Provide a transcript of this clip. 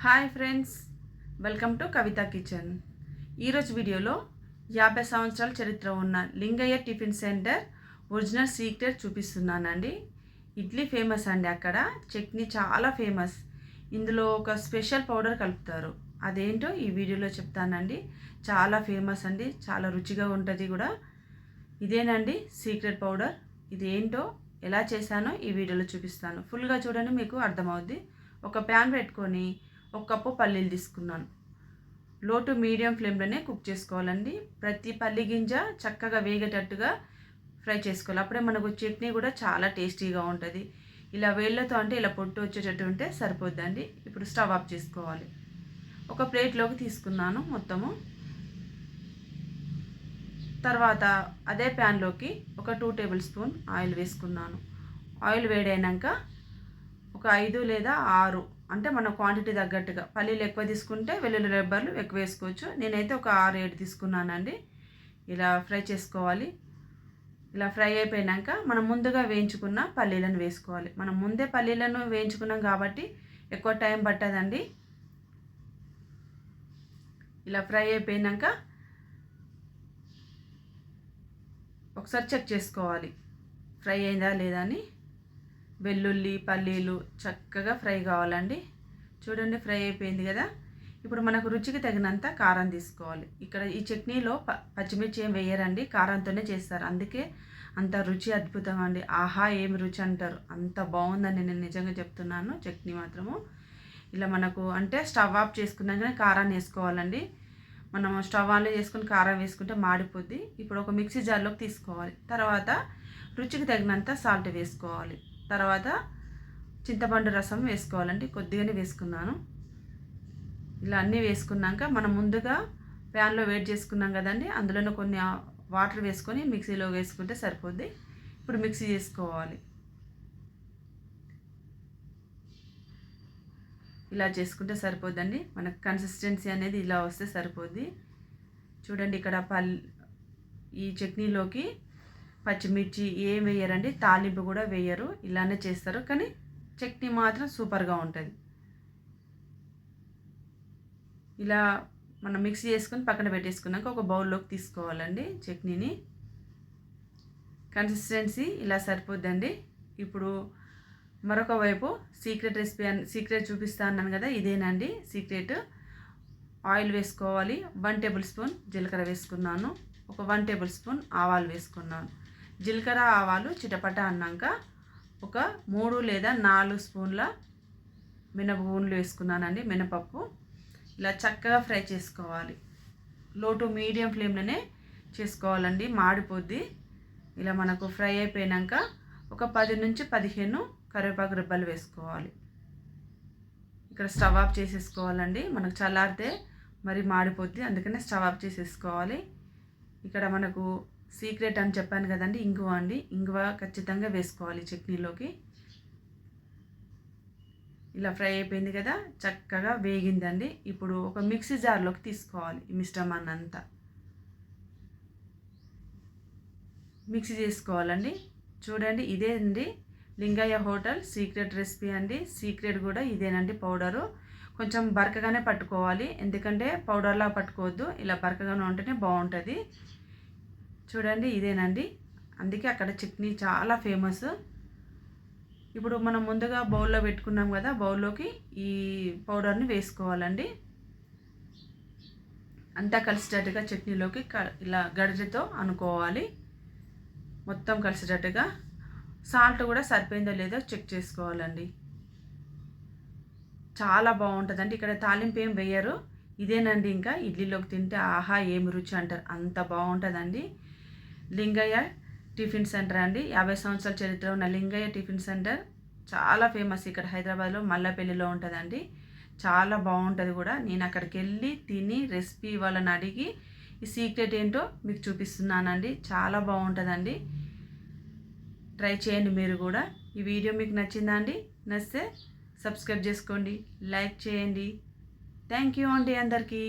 Hi friends, welcome to Kavitha kitchen. ఈరోజు వీడియోలో 50 సంవత్సరాల చరిత్ర ఉన్న Lingaiah tiffin centre original secret చూపిస్తున్నానండి. ఇడ్లీ ఫేమస్ అండి, అక్కడ చట్నీ చాలా ఫేమస్. ఇందులో ఒక స్పెషల్ పౌడర్ కలుపుతారు, అదేంటో ఈ వీడియోలో చెప్తానండి. చాలా ఫేమస్ అండి, చాలా రుచిగా ఉంటుంది కూడా. ఇదేనండి సీక్రెట్ పౌడర్. ఇదేంటో ఎలా చేశానో ఈ వీడియోలో చూపిస్తాను. ఫుల్గా చూడండి, మీకు అర్థమవుద్ది. ఒక ప్యాన్ పెట్టుకొని 1 కప్పు పల్లీలు తీసుకున్నాను. లో టు మీడియం ఫ్లేమ్లోనే కుక్ చేసుకోవాలండి. ప్రతి పల్లి గింజ చక్కగా వేగేటట్టుగా ఫ్రై చేసుకోవాలి. అప్పుడే మనకు చట్నీ కూడా చాలా టేస్టీగా ఉంటుంది. ఇలా వేళ్ళతో అంటే ఇలా పొట్టు వచ్చేటట్టు ఉంటే సరిపోద్దండి. ఇప్పుడు స్టవ్ ఆఫ్ చేసుకోవాలి. ఒక ప్లేట్లోకి తీసుకున్నాను మొత్తము. తర్వాత అదే ప్యాన్లోకి ఒక 2 టేబుల్ స్పూన్ ఆయిల్ వేసుకున్నాను. ఆయిల్ వేడైనాక ఒక 5 లేదా 6 అంటే మన క్వాంటిటీ తగ్గట్టుగా, పల్లీలు ఎక్కువ తీసుకుంటే వెల్లుల్లి రెబ్బర్లు ఎక్కువ వేసుకోవచ్చు. నేనైతే ఒక 6-7 తీసుకున్నానండి. ఇలా ఫ్రై చేసుకోవాలి. ఇలా ఫ్రై అయిపోయాక మనం ముందుగా వేయించుకున్న పల్లీలను వేసుకోవాలి. మనం ముందే పల్లీలను వేయించుకున్నాం కాబట్టి ఎక్కువ టైం పట్టదండి. ఇలా ఫ్రై అయిపోయాక ఒకసారి చెక్ చేసుకోవాలి ఫ్రై అయిందా లేదా అని. వెల్లుల్లి పల్లీలు చక్కగా ఫ్రై కావాలండి. చూడండి, ఫ్రై అయిపోయింది కదా. ఇప్పుడు మనకు రుచికి తగినంత కారం తీసుకోవాలి. ఇక్కడ ఈ చట్నీలో పచ్చిమిర్చి ఏం వేయరండి, కారంతోనే చేస్తారు. అందుకే అంత రుచి అద్భుతం అండి. ఆహా ఏమి రుచి అంటారు, అంత బాగుందండి. నేను నిజంగా చెప్తున్నాను. చట్నీ మాత్రము ఇలా మనకు అంటే స్టవ్ ఆఫ్ చేసుకున్నాకనే కారాన్ని వేసుకోవాలండి. మనం స్టవ్ ఆన్లో చేసుకుని కారం వేసుకుంటే మాడిపోద్ది. ఇప్పుడు ఒక మిక్సీ జార్లోకి తీసుకోవాలి. తర్వాత రుచికి తగినంత సాల్ట్ వేసుకోవాలి. తర్వాత చింతపండు రసం వేసుకోవాలండి. కొద్దిగానే వేసుకున్నాను. ఇలా అన్నీ వేసుకున్నాక మనం ముందుగా ప్యాన్లో వేడి చేసుకున్నాం కదండి, అందులోనే కొన్ని వాటర్ వేసుకొని మిక్సీలో వేసుకుంటే సరిపోద్ది. ఇప్పుడు మిక్సీ చేసుకోవాలి. ఇలా చేసుకుంటే సరిపోద్దండి. మనకు కన్సిస్టెన్సీ అనేది ఇలా వస్తే సరిపోద్ది. చూడండి, ఇక్కడ ఈ చట్నీలోకి పచ్చిమిర్చి ఏం వేయరండి, తాలింపు కూడా వేయరు, ఇలానే చేస్తారు. కానీ చట్నీ మాత్రం సూపర్గా ఉంటుంది. ఇలా మనం మిక్స్ చేసుకొని పక్కన పెట్టేసుకున్నాక ఒక బౌల్లోకి తీసుకోవాలండి చట్నీని. కన్సిస్టెన్సీ ఇలా సరిపోద్దండి. ఇప్పుడు మరొక వైపు సీక్రెట్ రెసిపీ సీక్రెట్ చూపిస్తా అన్నాను కదా, ఇదేనండి సీక్రెట్. ఆయిల్ వేసుకోవాలి. 1 టేబుల్ స్పూన్ జీలకర్ర వేసుకున్నాను. ఒక 1 టేబుల్ స్పూన్ ఆవాలు వేసుకున్నాను. జీలకర్ర ఆవాలు చిటపట అన్నాక ఒక 3 లేదా 4 స్పూన్ల మినపగుండ్లు వేసుకున్నానండి, మినపప్పు. ఇలా చక్కగా ఫ్రై చేసుకోవాలి. లో టు మీడియం ఫ్లేమ్లోనే చేసుకోవాలండి, మాడిపోద్ది. ఇలా మనకు ఫ్రై అయిపోయాక ఒక 10 నుంచి 15 కరివేపాకు రెబ్బలు వేసుకోవాలి. ఇక్కడ స్టవ్ ఆఫ్ చేసేసుకోవాలండి. మనకు చల్లారితే మరి మాడిపోద్ది, అందుకనే స్టవ్ ఆఫ్ చేసేసుకోవాలి. ఇక్కడ మనకు సీక్రెట్ అని చెప్పాను కదండి, ఇంగువ అండి. ఇంగువ ఖచ్చితంగా వేసుకోవాలి చట్నీలోకి. ఇలా ఫ్రై అయిపోయింది కదా, చక్కగా వేగిందండి. ఇప్పుడు ఒక మిక్సీ జార్లోకి తీసుకోవాలి. ఈ మిశ్రమాన్ని అంతా మిక్సీ చేసుకోవాలండి. చూడండి, ఇదే అండి లింగయ్య హోటల్ సీక్రెట్ రెసిపీ అండి. సీక్రెట్ కూడా ఇదేనండి పౌడరు. కొంచెం బరకగానే పట్టుకోవాలి, ఎందుకంటే పౌడర్లా పట్టుకోవద్దు, ఇలా బరకగానే ఉంటేనే బాగుంటుంది. చూడండి, ఇదేనండి. అందుకే అక్కడ చట్నీ చాలా ఫేమస్. ఇప్పుడు మనం ముందుగా బౌల్లో పెట్టుకున్నాం కదా, బౌల్లోకి ఈ పౌడర్ని వేసుకోవాలండి. అంతా కలిసేటట్టుగా చట్నీలోకి ఇలా గడిజతో అనుకోవాలి, మొత్తం కలిసేటట్టుగా. సాల్ట్ కూడా సరిపోయిందో లేదో చెక్ చేసుకోవాలండి. చాలా బాగుంటుందండి. ఇక్కడ తాలింపు ఏం వేయరు. ఇదేనండి ఇంకా ఇడ్లీలోకి తింటే ఆహా ఏమి రుచి అంటారు, అంత బాగుంటుందండి. లింగయ్య టిఫిన్ సెంటర్ అండి. 50 సంవత్సరాల చరిత్ర ఉన్న లింగయ్య టిఫిన్ సెంటర్ చాలా ఫేమస్. ఇక్కడ హైదరాబాద్లో మల్లపల్లిలో ఉంటుందండి. చాలా బాగుంటుంది కూడా. నేను అక్కడికి వెళ్ళి తిని రెసిపీ వాళ్ళని అడిగి ఈ సీక్రెట్ ఏంటో మీకు చూపిస్తున్నానండి. చాలా బాగుంటుందండి. ట్రై చేయండి మీరు కూడా. ఈ వీడియో మీకు నచ్చిందా అండి? నచ్చితే సబ్స్క్రైబ్ చేసుకోండి, లైక్ చేయండి. థ్యాంక్ యూ అండి అందరికీ.